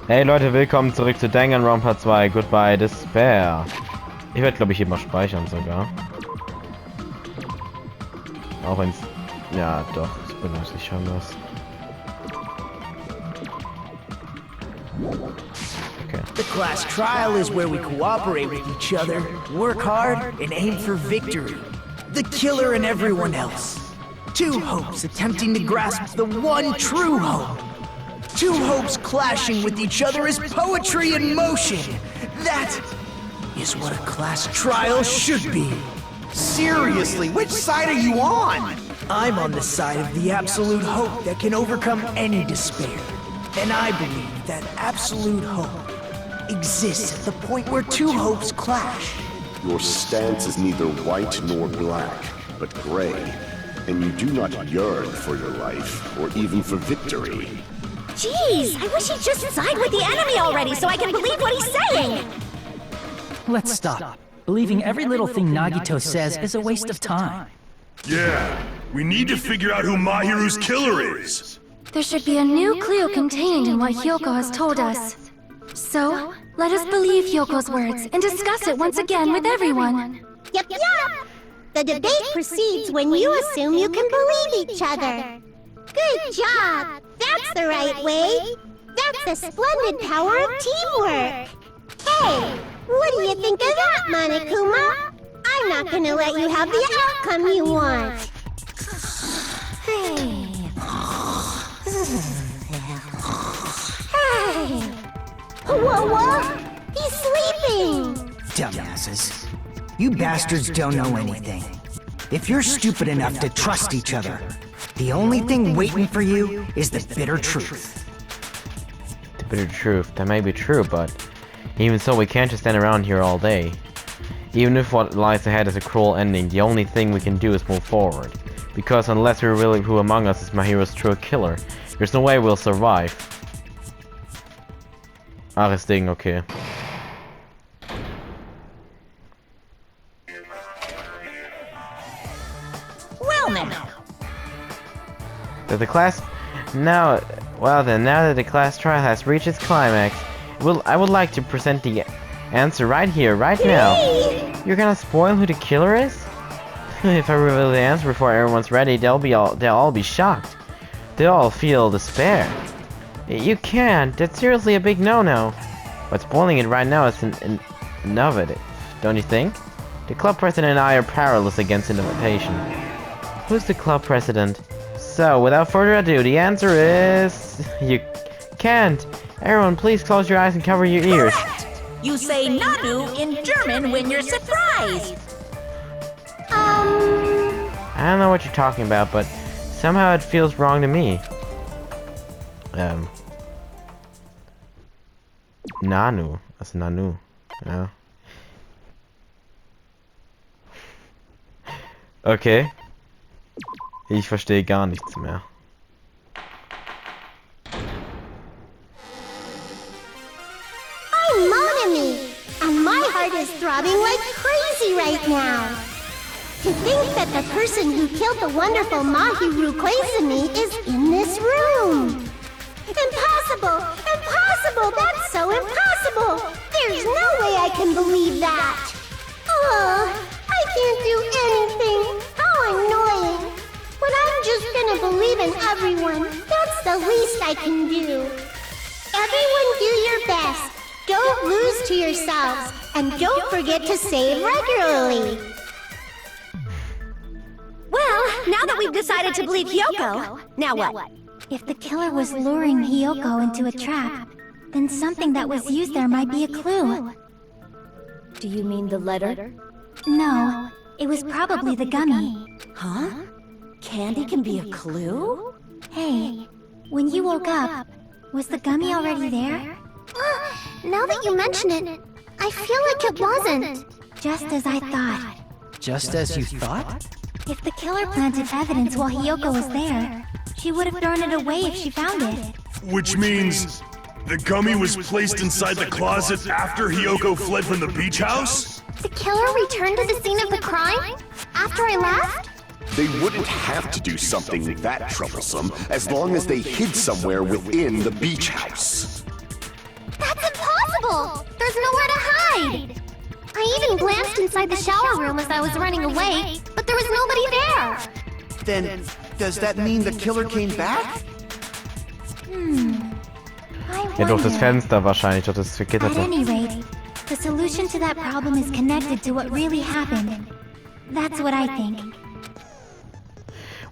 Hey Leute, willkommen zurück zu Danganronpa 2. Goodbye Despair. Ich werde, glaube ich, hier mal speichern sogar. Auch wenn's... Ja, doch, ich benutze ich schon das. Okay. The class trial is where we cooperate with each other, work hard, and aim for victory. The killer and everyone else. Two hopes attempting to grasp the one true hope. Two hopes clashing with each other is poetry in motion. That is what a class trial should be. Seriously, which side are you on? I'm on the side of the absolute hope that can overcome any despair. And I believe that absolute hope exists at the point where two hopes clash. Your stance is neither white nor black, but gray. And you do not yearn for your life, or even for victory. Jeez, I wish he'd just side with the enemy already so I can believe what he's saying! Let's stop. Believing every little thing Nagito says is a waste of time. Yeah, we need to figure out who Mahiru's killer is. There should be a new clue contained in what Hyoko has told us. So, let us believe Hyoko's words and discuss it once again with everyone. Yep. The debate proceeds when you assume you can believe each other. Good job! That's the right way! That's the splendid power of teamwork! Hey, what do you think of that, Monokuma? I'm not gonna let you have the outcome you want! Hey! Whoa! He's sleeping! Dumbasses. You bastards don't know anything. If you're stupid enough to trust each other, the only thing waiting for you is the bitter truth. The bitter truth. That may be true, but even so, we can't just stand around here all day. Even if what lies ahead is a cruel ending, the only thing we can do is move forward. Because unless we reveal who among us is Mahiru's true killer, there's no way we'll survive. Ach, Ding, okay. Well now! That the class... Now that the class trial has reached its climax, I would like to present the answer right here, right now. You're gonna spoil who the killer is? If I reveal the answer before everyone's ready, they'll all be shocked. They'll all feel despair. You can't. That's seriously a big no-no. But spoiling it right now is innovative, don't you think? The club president and I are powerless against invitation. Who's the club president? So, without further ado, the answer is... You can't! Everyone, please close your eyes and cover your ears. Correct. You say Nanu in German when you're surprised! I don't know what you're talking about, but somehow it feels wrong to me. Nanu. That's Nanu. Ja. Okay. Ich verstehe gar nichts mehr. I'm Monami, and my heart is throbbing like crazy right now. To think that the person who killed the wonderful Mahiru Koizumi is in this room. Impossible! Impossible! That's so impossible! There's no way I can believe that! Oh, I can't do anything! How annoying! But I'm just gonna believe in everyone. That's the least I can do. Everyone do your best. Don't lose to yourselves. And don't forget to save regularly. Well, now that we've decided to believe Hyoko, now what? If the killer was luring Hyoko into a trap, then something that was used there might be a clue. Do you mean the letter? No, it was probably the gummy. Huh? Candy can be a clue? Hey, when you woke up, was the gummy already there? Now that you mention it, I feel like it wasn't. Just as I thought. Just as you thought? If the killer planted evidence while Hyoko was there, she would have thrown it away if she found it. Which means the gummy was placed inside the closet after Hyoko fled from the beach house? The killer returned to the scene of the crime? After I left? They wouldn't have to do something that troublesome as long as they hid somewhere within the beach house. I even glanced inside the shower room as I was running away, but there was nobody there. Then, does that mean the killer came back? Ja, durch das Fenster wahrscheinlich, durch das At Vergitterte. any rate, the solution to that problem is connected to what really happened. That's what I think.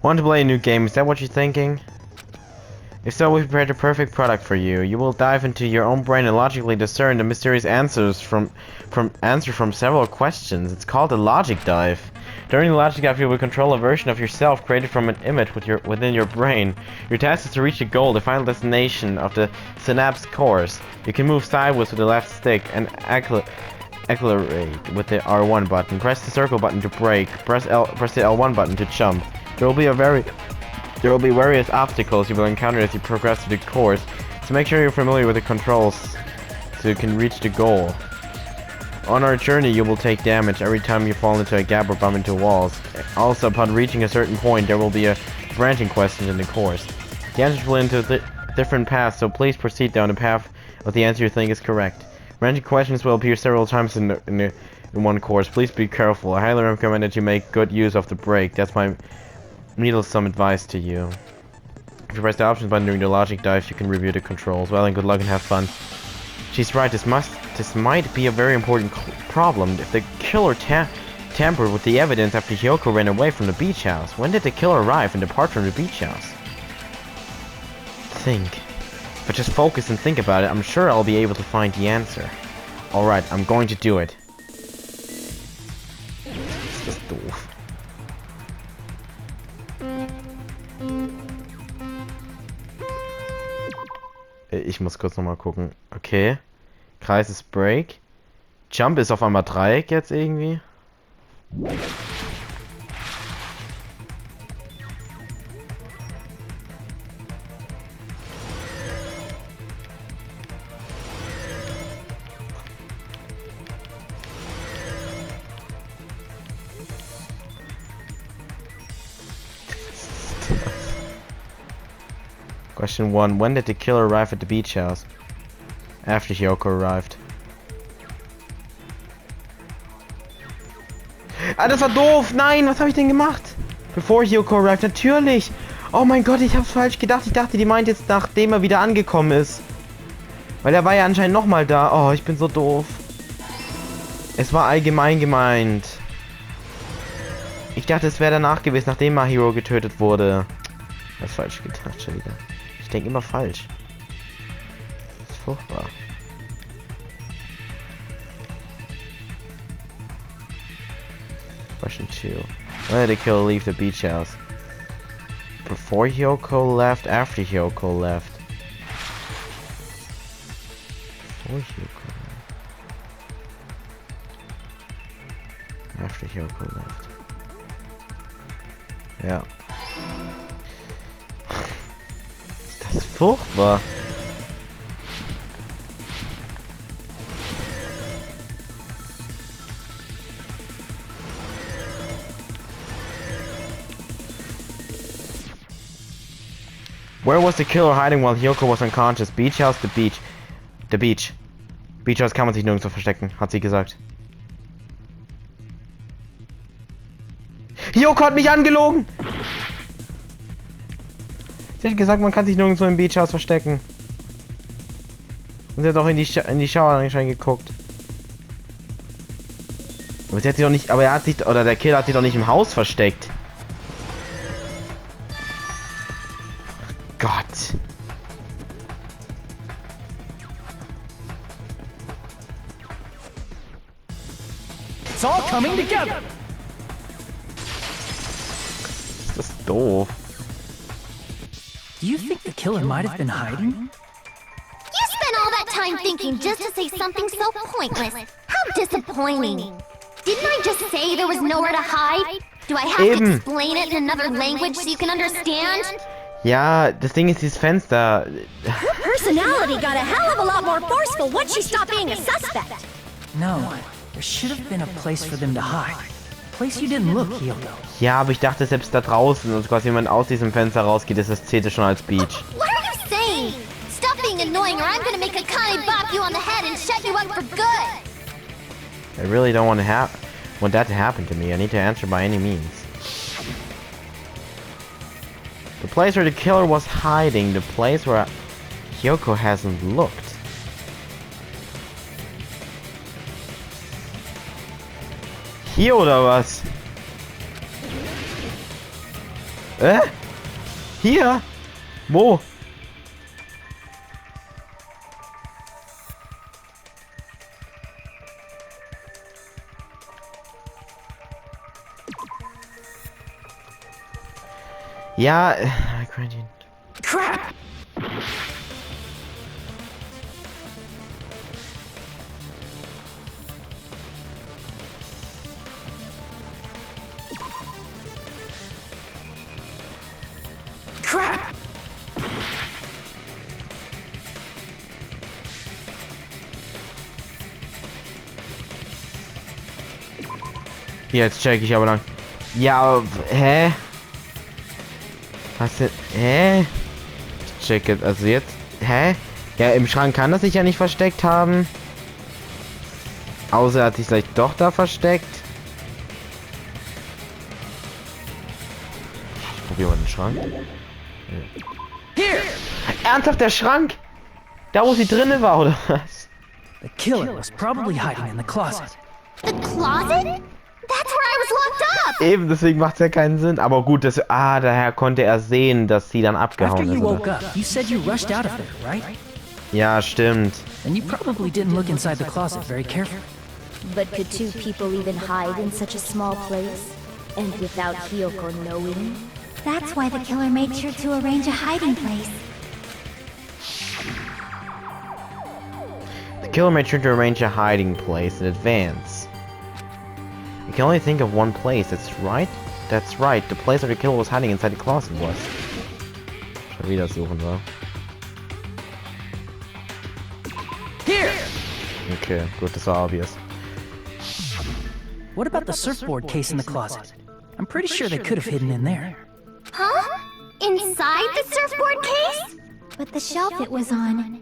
Want to play a new game? Is that what you're thinking? If so, we prepared the perfect product for you. You will dive into your own brain and logically discern the mysterious answers from several questions. It's called a logic dive. During the logic dive, you will control a version of yourself created from an image within your brain. Your task is to reach a goal, the final destination of the synapse course. You can move sideways with the left stick and accelerate with the R1 button. Press the circle button to brake. Press the L1 button to jump. There will be various obstacles you will encounter as you progress through the course, so make sure you're familiar with the controls so you can reach the goal. On our journey, you will take damage every time you fall into a gap or bump into walls. Also, upon reaching a certain point, there will be a branching question in the course. The answers will lead into different paths, so please proceed down the path of the answer you think is correct. Branching questions will appear several times in one course. Please be careful. I highly recommend that you make good use of the brake. That's my some advice to you. If you press the options button during the logic dive, you can review the controls. Well, and good luck and have fun. She's right, this might be a very important problem. If the killer tampered with the evidence after Hyoko ran away from the beach house, when did the killer arrive and depart from the beach house? Think. But just focus and think about it, I'm sure I'll be able to find the answer. Alright, I'm going to do it. Das ist doof. Ich muss kurz nochmal gucken. Okay. Kreis ist Break. Jump ist auf einmal Dreieck jetzt irgendwie. Question 1. When did the killer arrive at the beach house? After Hyoko arrived. Ah, das war doof! Nein, was habe ich denn gemacht? Before Hyoko arrived, natürlich! Oh mein Gott, ich hab's falsch gedacht. Ich dachte, die meint jetzt, nachdem er wieder angekommen ist. Weil er war ja anscheinend nochmal da. Oh, ich bin so doof. Es war allgemein gemeint. Ich dachte, es wäre danach gewesen, nachdem Mahiro getötet wurde. Das ist falsch gedacht, schon wieder. Ich denke immer falsch. Das ist furchtbar. Question 2. When did the killer leave the beach house? Before Hyoko left? After Hyoko left? Before Hyoko left. After Hyoko left. Ja. Das ist furchtbar. Where was the killer hiding while Hyoko was unconscious? Beach house, the beach. The beach. Beach house kann man sich nirgendwo verstecken, hat sie gesagt. Hyoko hat mich angelogen! Sie hat gesagt, man kann sich nirgendwo im Beach house verstecken. Und sie hat auch in die Schauer anscheinend geguckt. Aber sie hat sich doch nicht, aber er hat sich, oder der Killer hat sich doch nicht im Haus versteckt. Gott. It's all coming together. Das ist doof. Do you think the killer might have been hiding? You spent all that time thinking just to say something so pointless. How disappointing. Didn't I just say there was nowhere to hide? Do I have to explain it in another language so you can understand? Ja, das Ding ist dieses Fenster. Her personality got a hell of a lot more forceful once she stopped being a suspect. No, there should have been a place for them to hide. A place you didn't look, Hyoko. Ja, aber ich dachte, selbst da draußen, und quasi jemand aus diesem Fenster rausgeht, ist das zählt schon als Beach. What are you saying? Stop being annoying or I'm gonna make a Kani bop you on the head and shut you up for good. I really don't want that to happen to me. I need to answer by any means. The place where the killer was hiding. The place where Hyoko hasn't looked. Hier oder was? Hier? Wo? Ja, Crap! Crap! Jetzt check ich aber lang. Ja, hä? Was denn? Hä? Ich check jetzt, also jetzt. Hä? Ja, im Schrank kann das sich ja nicht versteckt haben. Außer er hat sich vielleicht doch da versteckt. Ich probiere mal den Schrank. Here! Ernsthaft, der Schrank? Da, wo sie drinnen war, oder was? The killer was probably hiding in the closet. The closet? That's where I was locked up! Eben, deswegen macht es ja keinen Sinn. Aber gut, daher konnte er sehen, dass sie dann After abgehauen you ist. woke up, you said you rushed out of there, right? Ja, stimmt. And you probably didn't look inside the closet very carefully. But could two people even hide in such a small place? And without Hyoko knowing? That's why the killer made sure to arrange a hiding place. The killer made sure to arrange a hiding place in advance. I can only think of one place. That's right. That's right. The place where the killer was hiding inside the closet was. Schon wieder suchen, wa? Here! Okay, gut, das war obvious. What about the surfboard case in the closet? I'm pretty sure they could have hidden in there. Huh? Inside the surfboard case? But the shelf it was on,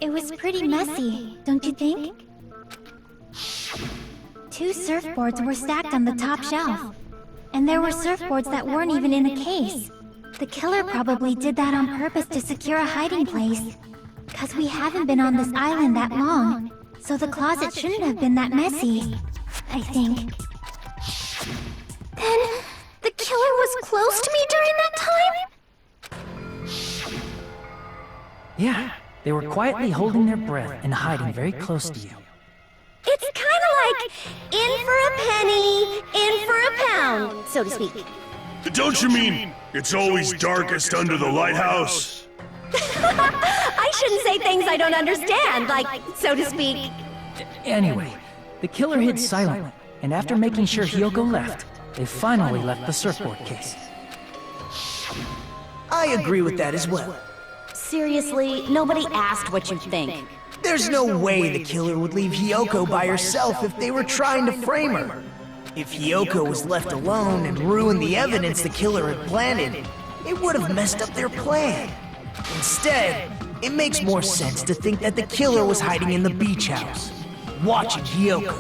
it was pretty messy, don't you think? Two surfboards were stacked on the top shelf. And there were surfboards that weren't even in a case. The killer probably did that on purpose to secure a hiding place. 'Cause we haven't been on this island that long, so the closet shouldn't have been that messy, I think. Then, the killer was close to me during that time? Yeah, they were quietly holding their breath and hiding very close to you. It's kinda like in for a penny, in for a pound, so to speak. Don't you mean it's always darkest under the lighthouse? I shouldn't say things I don't understand, like, so to speak. Anyway, the killer hid silently, and after making sure Hyoko left, they finally left the surfboard case. I agree with that as well. Seriously, nobody asked what you think. There's no way the killer would leave Hyoko by herself if they were trying to frame her. If Hyoko was left alone and ruined the evidence the killer had planted, it would have messed up their plan. Instead, it makes more sense to think that the killer was hiding in the beach house, watching Hyoko.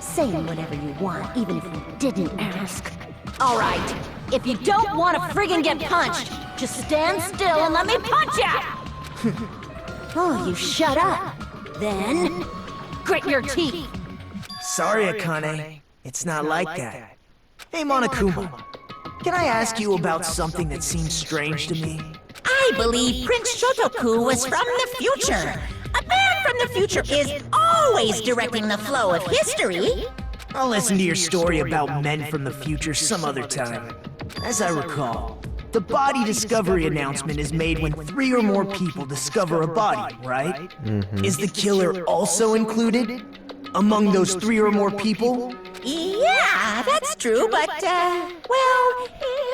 Saying whatever you want, even if you didn't ask. All right, if you don't want to friggin' get punched, just stand still and let me punch ya! Oh, you shut up. Then, grit your teeth. Sorry, Akane. It's not like that. Hey, Monokuma. Can I ask you about something that seems strange to me? I believe Prince Shotoku was from the future. A man from the future is always directing the flow of history. I'll listen to your story about men from the future some other time. As I recall, the body discovery announcement is made when 3 or more people discover a body, right? Is the killer also included among those 3 or more people? Yeah, that's true, but, well,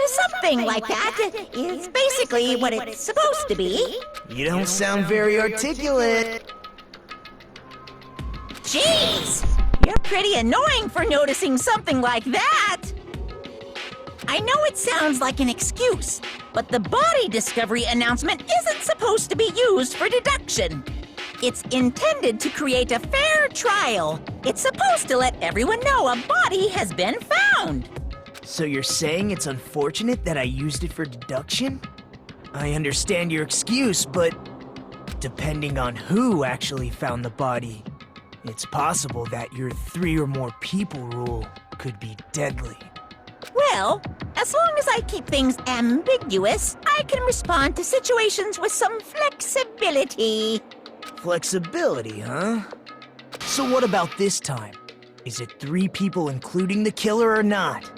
something like that is basically what it's supposed to be. You don't sound very articulate. Jeez! You're pretty annoying for noticing something like that! I know it sounds like an excuse, but the body discovery announcement isn't supposed to be used for deduction. It's intended to create a fair trial. It's supposed to let everyone know a body has been found. So you're saying it's unfortunate that I used it for deduction? I understand your excuse, but depending on who actually found the body, it's possible that your 3 or more people rule could be deadly. Well, as long as I keep things ambiguous, I can respond to situations with some flexibility. Flexibility, huh? So what about this time? Is it 3 people including the killer or not?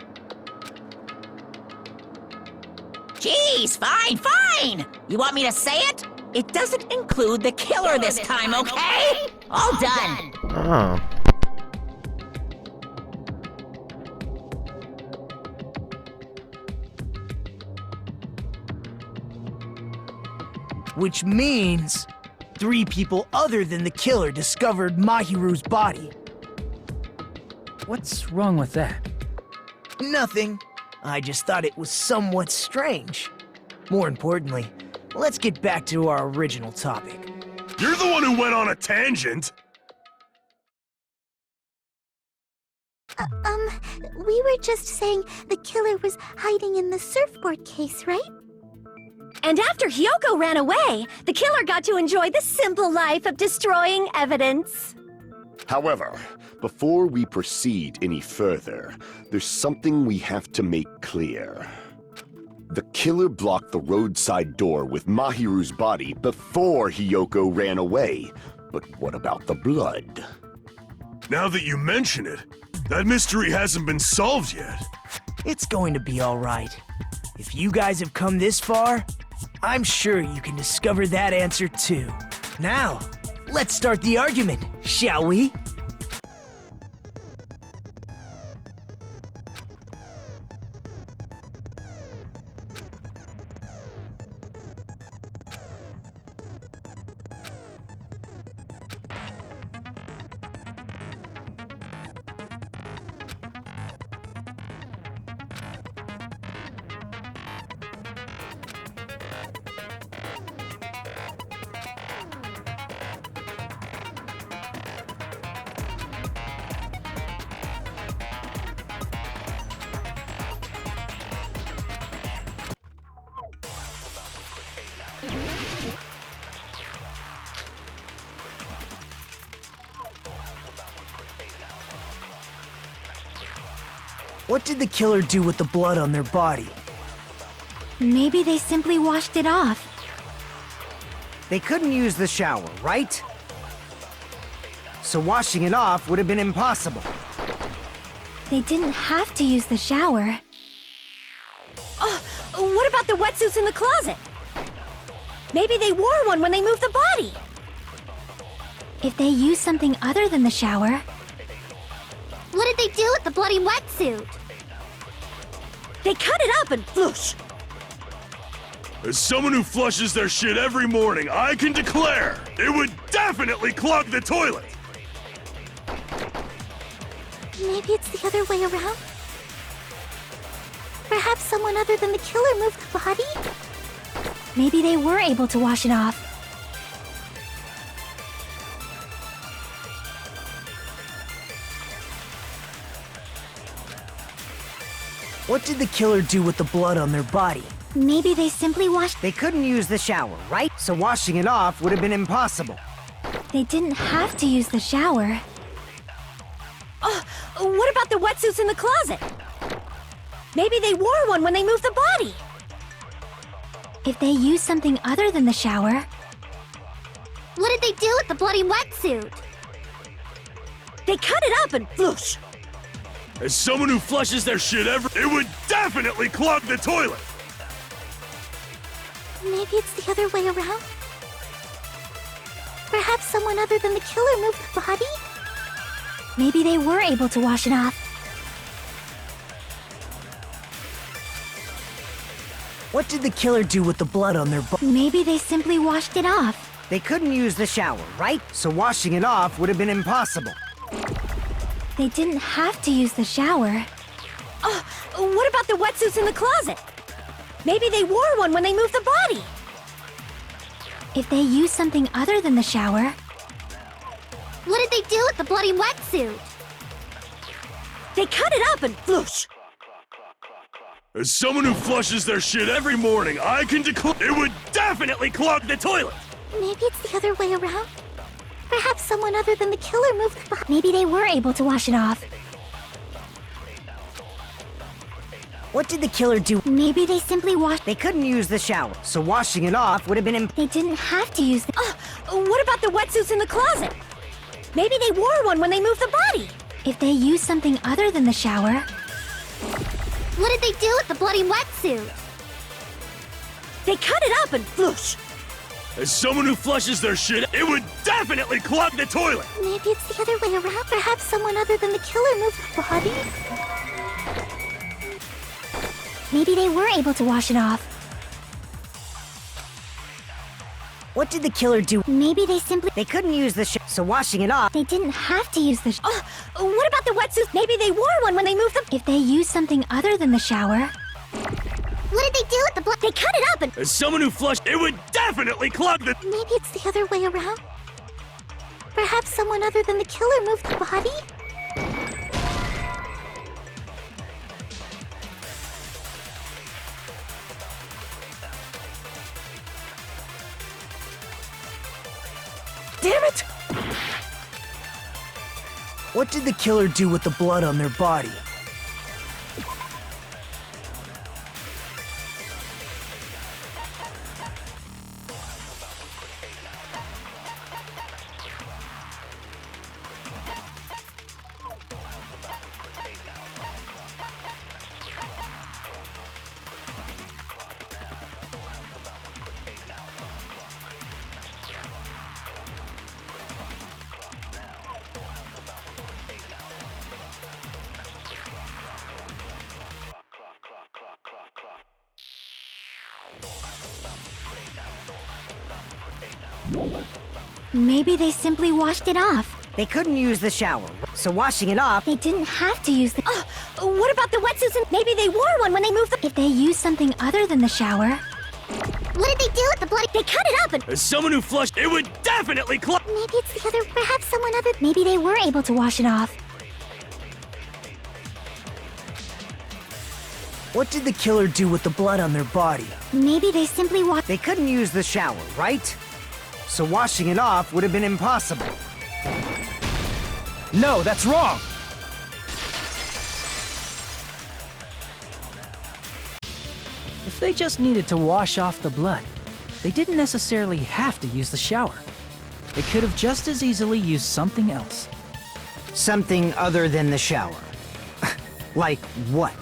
Jeez, fine! You want me to say it? It doesn't include the killer this time, okay? All done. Oh. Which means 3 people other than the killer discovered Mahiru's body. What's wrong with that? Nothing. I just thought it was somewhat strange. More importantly, let's get back to our original topic. You're the one who went on a tangent! We were just saying the killer was hiding in the surfboard case, right? And after Hyoko ran away, the killer got to enjoy the simple life of destroying evidence. However, before we proceed any further, there's something we have to make clear. The killer blocked the roadside door with Mahiru's body before Hyoko ran away. But what about the blood? Now that you mention it, that mystery hasn't been solved yet. It's going to be all right. If you guys have come this far, I'm sure you can discover that answer too. Now, let's start the argument, shall we? What did the killer do with the blood on their body? Maybe they simply washed it off. They couldn't use the shower, right? So washing it off would have been impossible. They didn't have to use the shower. Oh, what about the wetsuits in the closet? Maybe they wore one when they moved the body. If they used something other than the shower... What did they do with the bloody wetsuit? They cut it up and whoosh! As someone who flushes their shit every morning, I can declare it would definitely clog the toilet! Maybe it's the other way around? Perhaps someone other than the killer moved the body? Maybe they were able to wash it off. What did the killer do with the blood on their body? Maybe they simply washed... They couldn't use the shower, right? So washing it off would have been impossible. They didn't have to use the shower. Oh, what about the wetsuits in the closet? Maybe they wore one when they moved the body. If they used something other than the shower... What did they do with the bloody wetsuit? They cut it up and whoosh! As someone who flushes their shit it would definitely clog the toilet! Maybe it's the other way around? Perhaps someone other than the killer moved the body? Maybe they were able to wash it off. What did the killer do with the blood on their body? Maybe they simply washed it off. They couldn't use the shower, right? So washing it off would have been impossible. They didn't have to use the shower. Oh, what about the wetsuits in the closet? Maybe they wore one when they moved the body. If they used something other than the shower... What did they do with the bloody wetsuit? They cut it up and floosh. As someone who flushes their shit every morning, I can declare it would definitely clog the toilet! Maybe it's the other way around? Perhaps someone other than the killer moved the body. Maybe they were able to wash it off. What did the killer do? Maybe they simply washed... They couldn't use the shower, so washing it off would have been They didn't have to use the... What about the wetsuits in the closet? Maybe they wore one when they moved the body. If they used something other than the shower... What did they do with the bloody wetsuit? They cut it up and floosh. As someone who flushes their shit, it would definitely clog the toilet! Maybe it's the other way around. Perhaps someone other than the killer moved the body? Maybe they were able to wash it off. What did the killer do? Maybe they simply... They couldn't use the shower, so washing it off... They didn't have to use the... What about the wetsuits? Maybe they wore one when they moved the... If they used something other than the shower... What did they do with the blood? They cut it up and... As someone who flushed, it would definitely clog the... Maybe it's the other way around? Perhaps someone other than the killer moved the body? Damn it! What did the killer do with the blood on their body? Maybe they simply washed it off. They couldn't use the shower, so washing it off... They didn't have to use the... What about the wetsuits? And maybe they wore one when they moved the... If they used something other than the shower... What did they do with the bloody... They cut it up and... As someone who flushed, it would definitely clog... Maybe it's the other... Perhaps someone other... Maybe they were able to wash it off. What did the killer do with the blood on their body? Maybe they simply washed... They couldn't use the shower, right? So washing it off would have been impossible. No, that's wrong! If they just needed to wash off the blood, they didn't necessarily have to use the shower. They could have just as easily used something else. Something other than the shower. Like what?